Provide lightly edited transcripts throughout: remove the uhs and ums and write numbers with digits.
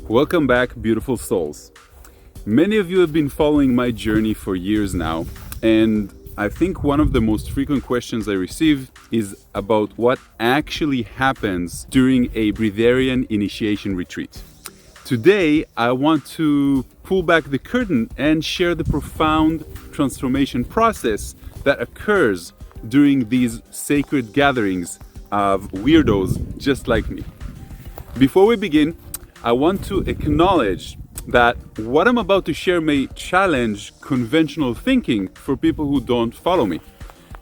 Welcome back, beautiful souls. Many of you have been following my journey for years now, and I think one of the most frequent questions I receive is about what actually happens during a Breatharian initiation retreat. Today, I want to pull back the curtain and share the profound transformation process that occurs during these sacred gatherings of weirdos just like me. Before we begin, I want to acknowledge that what I'm about to share may challenge conventional thinking for people who don't follow me.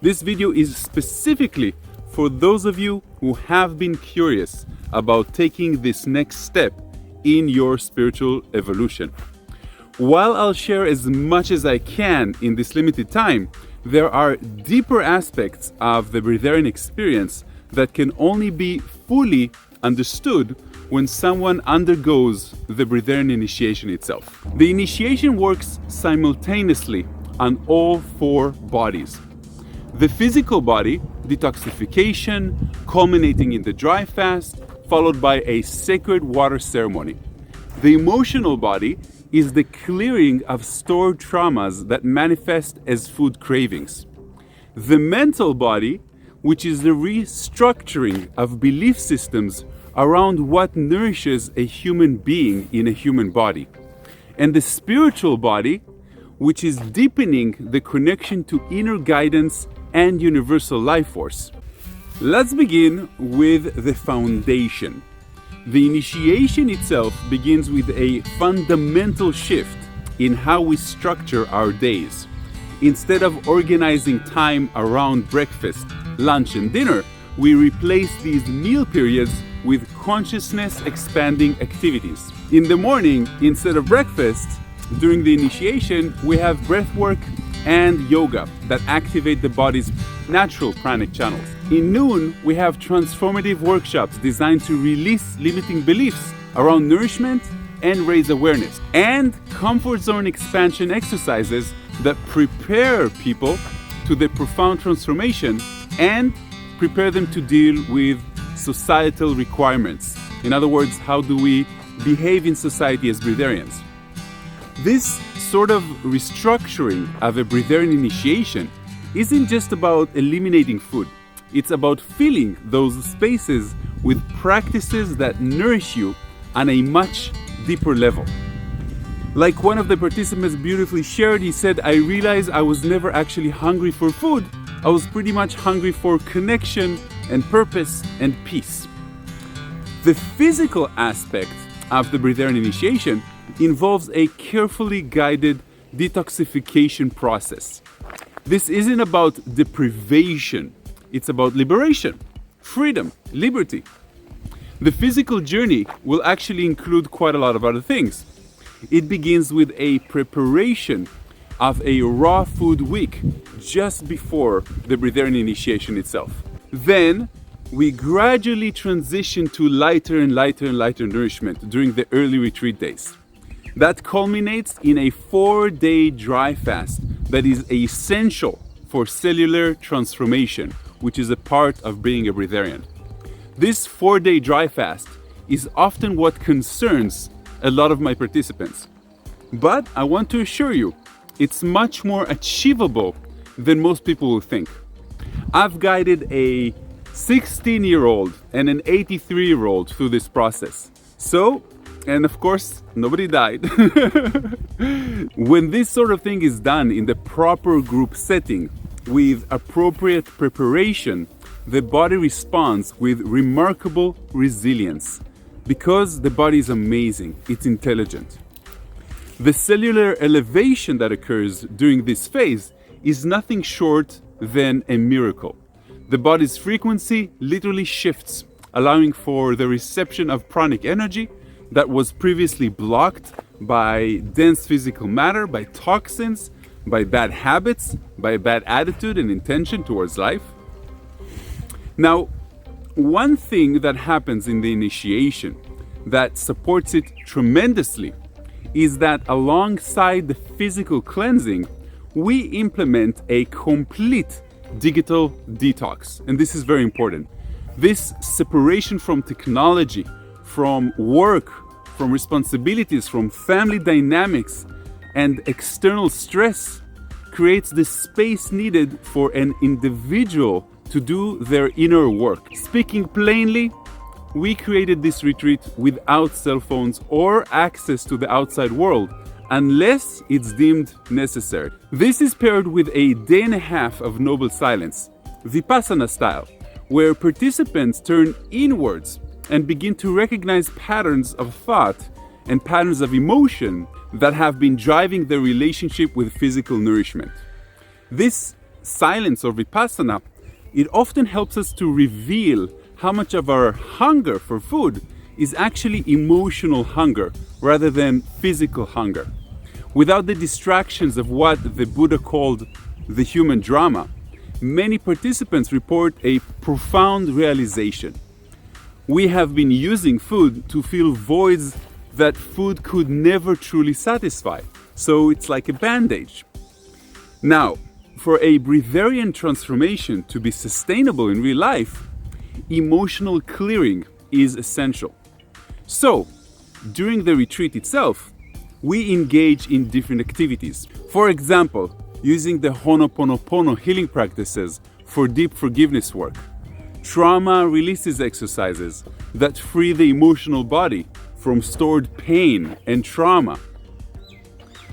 This video is specifically for those of you who have been curious about taking this next step in your spiritual evolution. While I'll share as much as I can in this limited time, there are deeper aspects of the Breatharian experience that can only be fully understood when someone undergoes the Breatharian initiation itself. The initiation works simultaneously on all four bodies. The physical body, detoxification, culminating in the dry fast, followed by a sacred water ceremony. The emotional body is the clearing of stored traumas that manifest as food cravings. The mental body, which is the restructuring of belief systems around what nourishes a human being in a human body. And the spiritual body, which is deepening the connection to inner guidance and universal life force. Let's begin with the foundation. The initiation itself begins with a fundamental shift in how we structure our days. Instead of organizing time around breakfast, lunch, and dinner, we replace these meal periods with consciousness expanding activities. In the morning, instead of breakfast, during the initiation, we have breath work and yoga that activate the body's natural pranic channels. In noon, we have transformative workshops designed to release limiting beliefs around nourishment and raise awareness, and comfort zone expansion exercises that prepare people to the profound transformation and prepare them to deal with societal requirements. In other words, how do we behave in society as Breatharians? This sort of restructuring of a Breatharian initiation isn't just about eliminating food. It's about filling those spaces with practices that nourish you on a much deeper level. Like one of the participants beautifully shared, he said, "I realized I was never actually hungry for food. I was pretty much hungry for connection and purpose and peace." The physical aspect of the Breatharian initiation involves a carefully guided detoxification process. This isn't about deprivation, it's about liberation, freedom, liberty. The physical journey will actually include quite a lot of other things. It begins with a preparation of a raw food week just before the Breatharian initiation itself. Then we gradually transition to lighter and lighter and lighter nourishment during the early retreat days. That culminates in a 4-day dry fast that is essential for cellular transformation, which is a part of being a Breatharian. This 4-day dry fast is often what concerns a lot of my participants. But I want to assure you, it's much more achievable than most people will think. I've guided a 16-year-old and an 83-year-old through this process. And of course, nobody died. When this sort of thing is done in the proper group setting with appropriate preparation, the body responds with remarkable resilience because the body is amazing, it's intelligent. The cellular elevation that occurs during this phase is nothing short than a miracle. The body's frequency literally shifts, allowing for the reception of pranic energy that was previously blocked by dense physical matter, by toxins, by bad habits, by bad attitude and intention towards life. Now, one thing that happens in the initiation that supports it tremendously is that alongside the physical cleansing, we implement a complete digital detox. And this is very important. This separation from technology, from work, from responsibilities, from family dynamics and external stress creates the space needed for an individual to do their inner work. Speaking plainly, we created this retreat without cell phones or access to the outside world, unless it's deemed necessary. This is paired with a day and a half of noble silence, Vipassana style, where participants turn inwards and begin to recognize patterns of thought and patterns of emotion that have been driving their relationship with physical nourishment. This silence or Vipassana, it often helps us to reveal how much of our hunger for food is actually emotional hunger rather than physical hunger. Without the distractions of what the Buddha called the human drama, many participants report a profound realization. We have been using food to fill voids that food could never truly satisfy. So it's like a bandage. Now, for a Breatharian transformation to be sustainable in real life, emotional clearing is essential. So, during the retreat itself, we engage in different activities. For example, using the Ho'oponopono healing practices for deep forgiveness work, trauma releases exercises that free the emotional body from stored pain and trauma,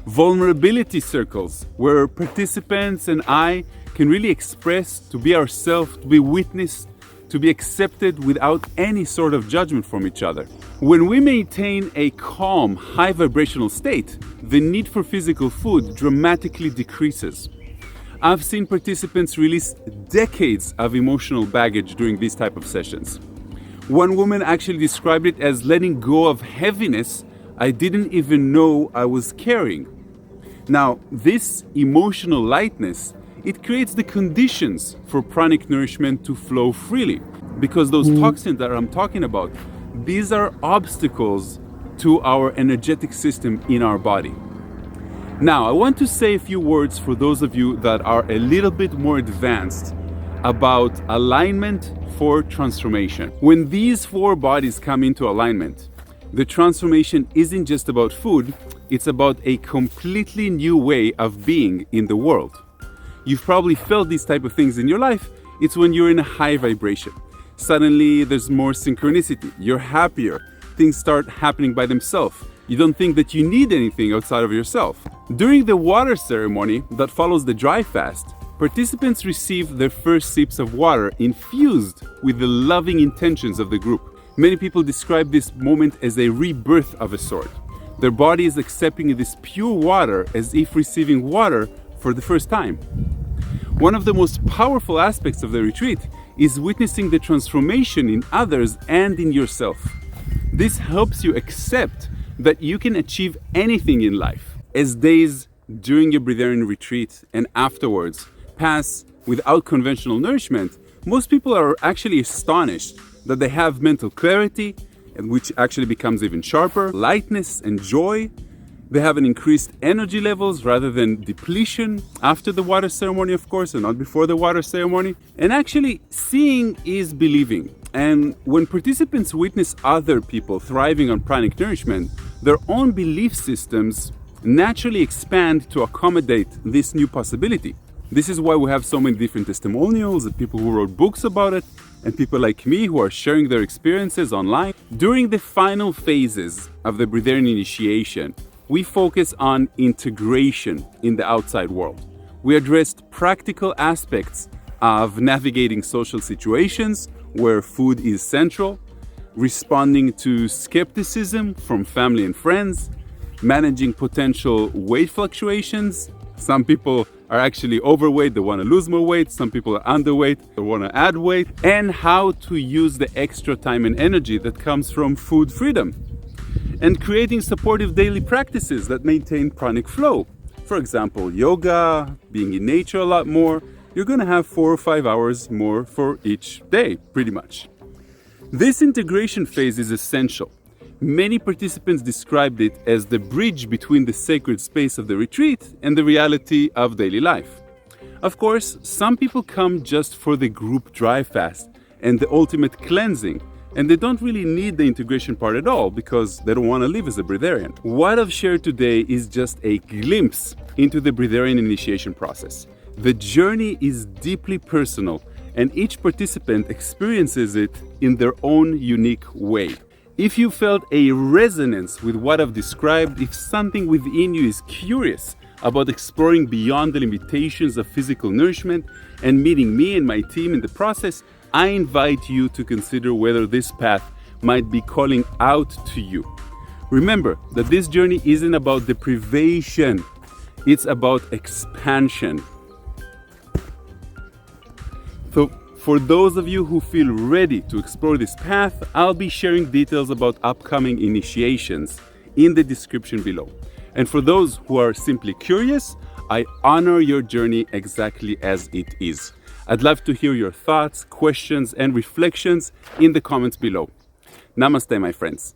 vulnerability circles where participants and I can really express, to be ourselves, to be witnessed, to be accepted without any sort of judgment from each other. When we maintain a calm, high vibrational state, the need for physical food dramatically decreases. I've seen participants release decades of emotional baggage during these type of sessions. One woman actually described it as letting go of heaviness I didn't even know I was carrying. Now, this emotional lightness, it creates the conditions for pranic nourishment to flow freely, because those toxins that I'm talking about, these are obstacles to our energetic system in our body. Now, I want to say a few words for those of you that are a little bit more advanced about alignment for transformation. When these four bodies come into alignment, the transformation isn't just about food, it's about a completely new way of being in the world. You've probably felt these type of things in your life. It's when you're in a high vibration. Suddenly there's more synchronicity, you're happier, things start happening by themselves. You don't think that you need anything outside of yourself. During the water ceremony that follows the dry fast, participants receive their first sips of water infused with the loving intentions of the group. Many people describe this moment as a rebirth of a sort. Their body is accepting this pure water as if receiving water for the first time. One of the most powerful aspects of the retreat is witnessing the transformation in others and in yourself. This helps you accept that you can achieve anything in life. As days during your Breatharian retreat and afterwards pass without conventional nourishment, most people are actually astonished that they have mental clarity, and which actually becomes even sharper, lightness and joy. They have an increased energy levels rather than depletion after the water ceremony, of course, and not before the water ceremony. And actually, seeing is believing. And when participants witness other people thriving on pranic nourishment, their own belief systems naturally expand to accommodate this new possibility. This is why we have so many different testimonials and people who wrote books about it, and people like me who are sharing their experiences online. During the final phases of the Breatharian initiation, we focus on integration in the outside world. We addressed practical aspects of navigating social situations where food is central, responding to skepticism from family and friends, managing potential weight fluctuations. Some people are actually overweight, they want to lose more weight. Some people are underweight, they want to add weight. And how to use the extra time and energy that comes from food freedom. And creating supportive daily practices that maintain pranic flow. For example, yoga, being in nature a lot more. You're going to have 4 or 5 hours more for each day, pretty much. This integration phase is essential. Many participants described it as the bridge between the sacred space of the retreat and the reality of daily life. Of course, some people come just for the group dry fast and the ultimate cleansing, and they don't really need the integration part at all because they don't want to live as a Breatharian. What I've shared today is just a glimpse into the Breatharian initiation process. The journey is deeply personal, and each participant experiences it in their own unique way. If you felt a resonance with what I've described, if something within you is curious about exploring beyond the limitations of physical nourishment and meeting me and my team in the process, I invite you to consider whether this path might be calling out to you. Remember that this journey isn't about deprivation, it's about expansion. So, for those of you who feel ready to explore this path, I'll be sharing details about upcoming initiations in the description below. And for those who are simply curious, I honor your journey exactly as it is. I'd love to hear your thoughts, questions, and reflections in the comments below. Namaste, my friends.